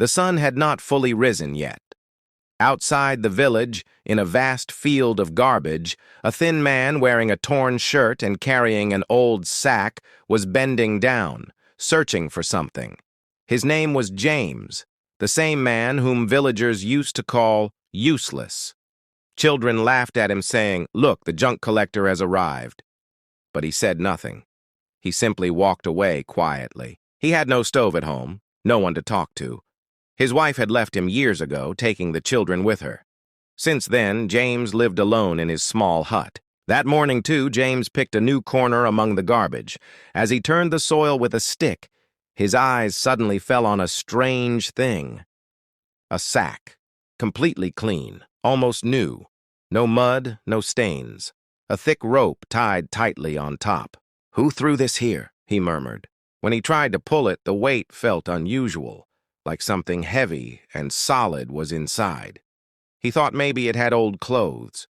The sun had not fully risen yet. Outside the village, in a vast field of garbage, a thin man wearing a torn shirt and carrying an old sack was bending down, searching for something. His name was James, the same man whom villagers used to call useless. Children laughed at him, saying, "Look, the junk collector has arrived." But he said nothing. He simply walked away quietly. He had no stove at home, no one to talk to. His wife had left him years ago, taking the children with her. Since then, James lived alone in his small hut. That morning, too, James picked a new corner among the garbage. As he turned the soil with a stick, his eyes suddenly fell on a strange thing. A sack, completely clean, almost new. No mud, no stains. A thick rope tied tightly on top. "Who threw this here?" he murmured. When he tried to pull it, the weight felt unusual, like something heavy and solid was inside. He thought maybe it had old clothes.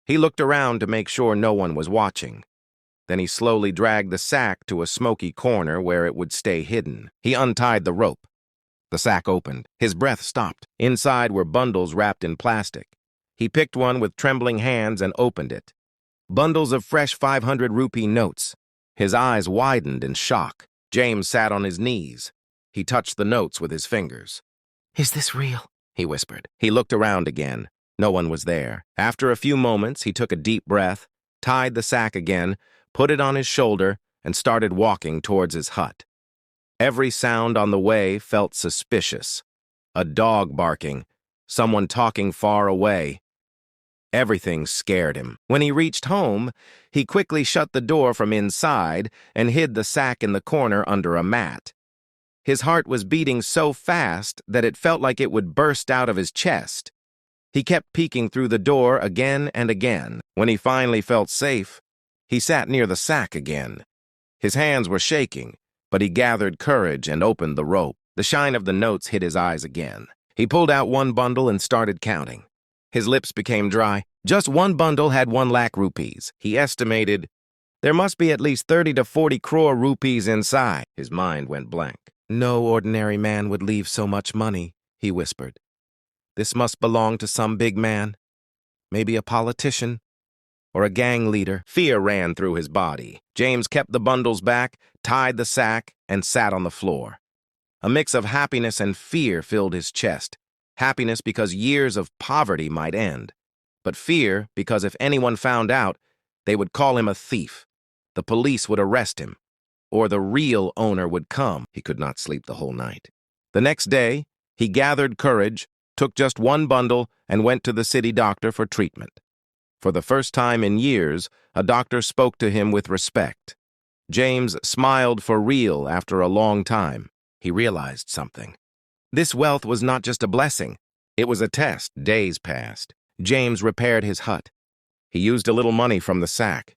He looked around to make sure no one was watching. Then he slowly dragged the sack to a smoky corner where it would stay hidden. He untied the rope. The sack opened. His breath stopped. Inside were bundles wrapped in plastic. He picked one with trembling hands and opened it. Bundles of fresh 500 rupee notes. His eyes widened in shock. James sat on his knees. He touched the notes with his fingers. "Is this real?" he whispered. He looked around again. No one was there. After a few moments, he took a deep breath, tied the sack again, put it on his shoulder, and started walking towards his hut. Every sound on the way felt suspicious. A dog barking, someone talking far away. Everything scared him. When he reached home, he quickly shut the door from inside and hid the sack in the corner under a mat. His heart was beating so fast that it felt like it would burst out of his chest. He kept peeking through the door again and again. When he finally felt safe, he sat near the sack again. His hands were shaking, but he gathered courage and opened the rope. The shine of the notes hit his eyes again. He pulled out one bundle and started counting. His lips became dry. Just one bundle had 1 lakh rupees. He estimated, there must be at least 30 to 40 crore rupees inside. His mind went blank. "No ordinary man would leave so much money," he whispered. "This must belong to some big man, maybe a politician or a gang leader." Fear ran through his body. James kept the bundles back, tied the sack, and sat on the floor. A mix of happiness and fear filled his chest. Happiness because years of poverty might end, but fear because if anyone found out, they would call him a thief. The police would arrest him, or the real owner would come. He could not sleep the whole night. The next day, he gathered courage, took just one bundle, and went to the city doctor for treatment. For the first time in years, a doctor spoke to him with respect. James smiled for real after a long time. He realized something. This wealth was not just a blessing. It was a test. Days passed. James repaired his hut. He used a little money from the sack.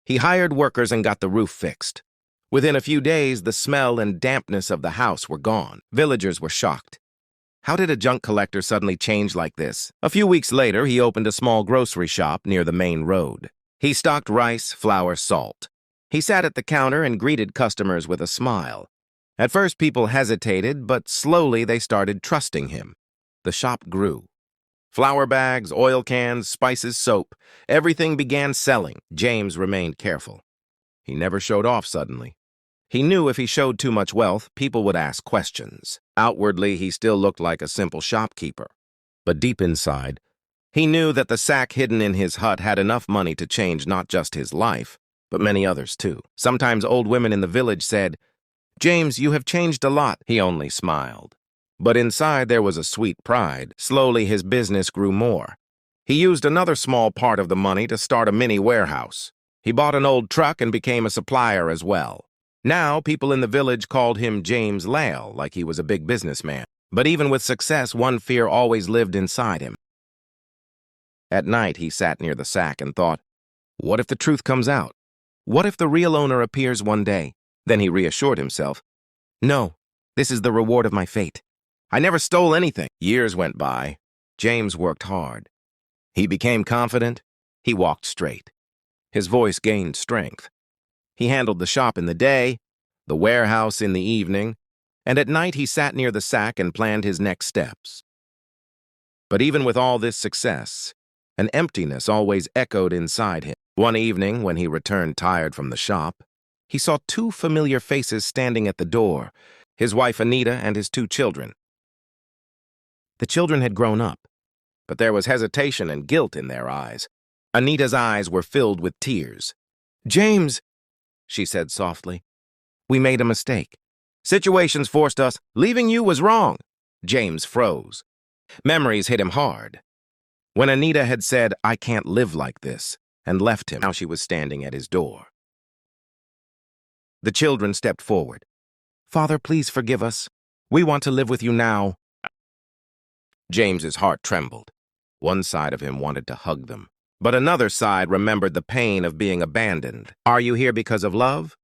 He hired workers and got the roof fixed. Within a few days, the smell and dampness of the house were gone. Villagers were shocked. How did a junk collector suddenly change like this? A few weeks later, he opened a small grocery shop near the main road. He stocked rice, flour, salt. He sat at the counter and greeted customers with a smile. At first, people hesitated, but slowly they started trusting him. The shop grew. Flour bags, oil cans, spices, soap, everything began selling. James remained careful. He never showed off suddenly. He knew if he showed too much wealth, people would ask questions. Outwardly, he still looked like a simple shopkeeper. But deep inside, he knew that the sack hidden in his hut had enough money to change not just his life, but many others too. Sometimes old women in the village said, "James, you have changed a lot." He only smiled. But inside there was a sweet pride. Slowly his business grew more. He used another small part of the money to start a mini warehouse. He bought an old truck and became a supplier as well. Now people in the village called him James Lale, like he was a big businessman. But even with success, one fear always lived inside him. At night he sat near the sack and thought, what if the truth comes out? What if the real owner appears one day? Then he reassured himself, no, this is the reward of my fate. I never stole anything. Years went by. James worked hard. He became confident. He walked straight. His voice gained strength. He handled the shop in the day, the warehouse in the evening, and at night he sat near the sack and planned his next steps. But even with all this success, an emptiness always echoed inside him. One evening, when he returned tired from the shop, he saw two familiar faces standing at the door, his wife Anita and his two children. The children had grown up, but there was hesitation and guilt in their eyes. Anita's eyes were filled with tears. "James," she said softly, "we made a mistake. Situations forced us. Leaving you was wrong." James froze. Memories hit him hard. When Anita had said, "I can't live like this," and left him, now she was standing at his door. The children stepped forward. "Father, please forgive us. We want to live with you now." James's heart trembled. One side of him wanted to hug them, but another side remembered the pain of being abandoned. "Are you here because of love?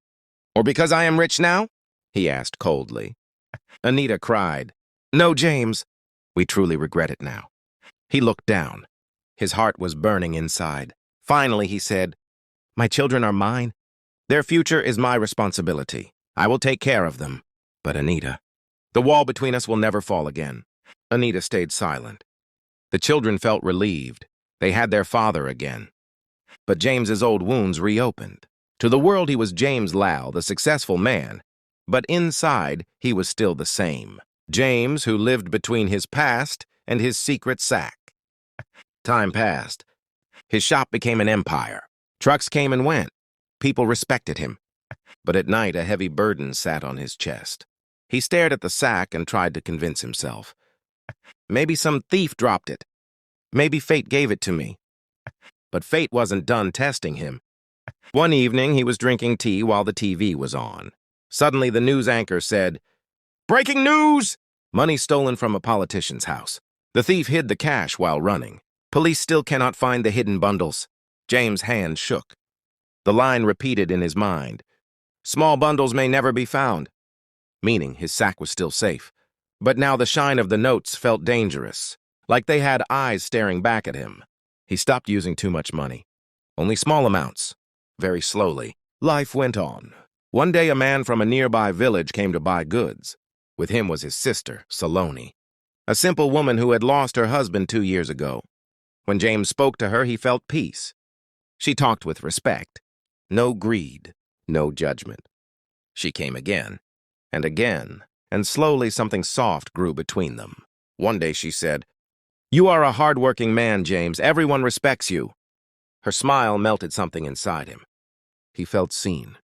Or because I am rich now?" he asked coldly. Anita cried, "No, James. We truly regret it now." He looked down. His heart was burning inside. Finally, he said, "My children are mine. Their future is my responsibility. I will take care of them." "But Anita, the wall between us will never fall again." Anita stayed silent. The children felt relieved. They had their father again. But James's old wounds reopened. To the world, he was James Lau, the successful man. But inside, he was still the same. James, who lived between his past and his secret sack. Time passed. His shop became an empire. Trucks came and went. People respected him. But at night, a heavy burden sat on his chest. He stared at the sack and tried to convince himself. Maybe some thief dropped it. Maybe fate gave it to me. But fate wasn't done testing him. One evening, he was drinking tea while the TV was on. Suddenly, the news anchor said, "Breaking news! Money stolen from a politician's house. The thief hid the cash while running. Police still cannot find the hidden bundles." James' hand shook. The line repeated in his mind. "Small bundles may never be found," meaning his sack was still safe. But now the shine of the notes felt dangerous, like they had eyes staring back at him. He stopped using too much money. Only small amounts. Very slowly, life went on. One day, a man from a nearby village came to buy goods. With him was his sister, Saloni, a simple woman who had lost her husband 2 years ago. When James spoke to her, he felt peace. She talked with respect. No greed, no judgment. She came again, and slowly something soft grew between them. One day she said, "You are a hard-working man, James. Everyone respects you." Her smile melted something inside him. He felt seen.